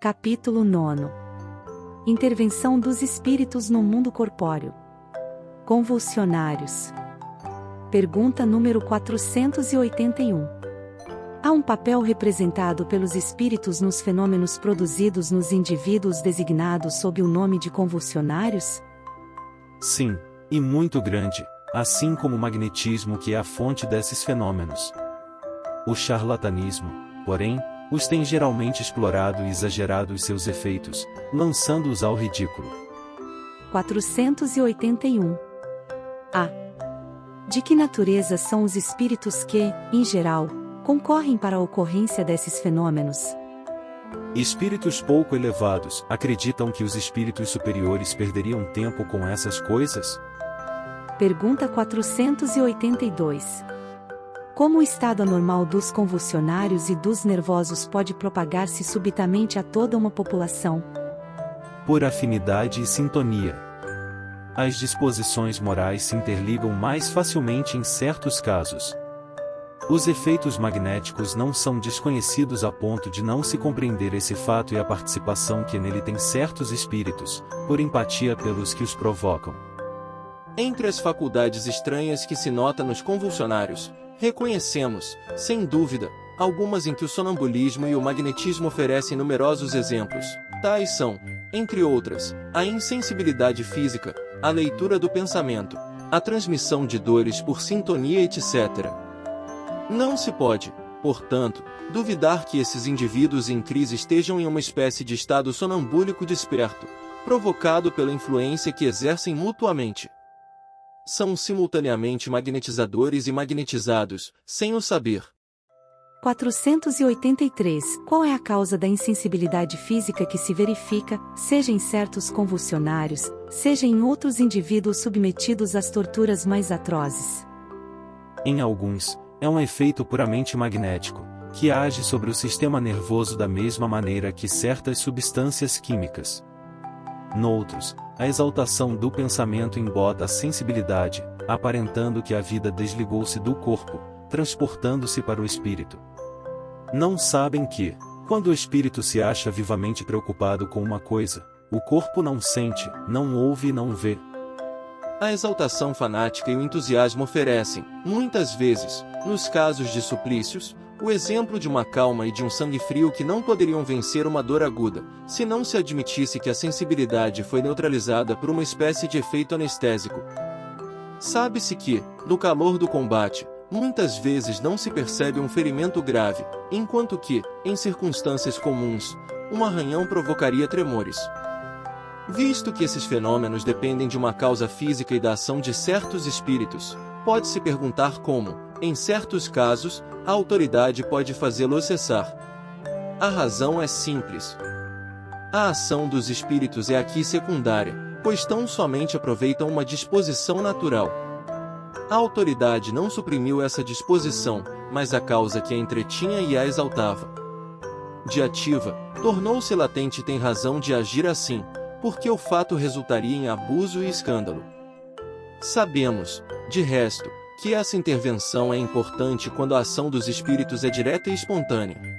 Capítulo 9. Intervenção dos espíritos no mundo corpóreo. Convulsionários. Pergunta número 481. Há um papel representado pelos espíritos nos fenômenos produzidos nos indivíduos designados sob o nome de convulsionários? Sim, e muito grande, assim como o magnetismo que é a fonte desses fenômenos. O charlatanismo, porém, os tem geralmente explorado e exagerado os seus efeitos, lançando-os ao ridículo. 481. A. De que natureza são os espíritos que, em geral, concorrem para a ocorrência desses fenômenos? Espíritos pouco elevados acreditam que os espíritos superiores perderiam tempo com essas coisas? Pergunta 482. Como o estado anormal dos convulsionários e dos nervosos pode propagar-se subitamente a toda uma população? Por afinidade e sintonia. As disposições morais se interligam mais facilmente em certos casos. Os efeitos magnéticos não são desconhecidos a ponto de não se compreender esse fato e a participação que nele tem certos espíritos, por empatia pelos que os provocam. Entre as faculdades estranhas que se nota nos convulsionários, reconhecemos, sem dúvida, algumas em que o sonambulismo e o magnetismo oferecem numerosos exemplos. Tais são, entre outras, a insensibilidade física, a leitura do pensamento, a transmissão de dores por sintonia, etc. Não se pode, portanto, duvidar que esses indivíduos em crise estejam em uma espécie de estado sonambúlico desperto, provocado pela influência que exercem mutuamente. São simultaneamente magnetizadores e magnetizados, sem o saber. 483. Qual é a causa da insensibilidade física que se verifica, seja em certos convulsionários, seja em outros indivíduos submetidos às torturas mais atrozes? Em alguns, é um efeito puramente magnético, que age sobre o sistema nervoso da mesma maneira que certas substâncias químicas. Noutros, a exaltação do pensamento embota a sensibilidade, aparentando que a vida desligou-se do corpo, transportando-se para o espírito. Não sabem que, quando o espírito se acha vivamente preocupado com uma coisa, o corpo não sente, não ouve e não vê. A exaltação fanática e o entusiasmo oferecem, muitas vezes, nos casos de suplícios, o exemplo de uma calma e de um sangue frio que não poderiam vencer uma dor aguda, se não se admitisse que a sensibilidade foi neutralizada por uma espécie de efeito anestésico. Sabe-se que, no calor do combate, muitas vezes não se percebe um ferimento grave, enquanto que, em circunstâncias comuns, um arranhão provocaria tremores. Visto que esses fenômenos dependem de uma causa física e da ação de certos espíritos, pode-se perguntar como, em certos casos, a autoridade pode fazê-lo cessar. A razão é simples. A ação dos espíritos é aqui secundária, pois tão somente aproveitam uma disposição natural. A autoridade não suprimiu essa disposição, mas a causa que a entretinha e a exaltava. De ativa, tornou-se latente e tem razão de agir assim, porque o fato resultaria em abuso e escândalo. Sabemos, de resto, que essa intervenção é importante quando a ação dos espíritos é direta e espontânea.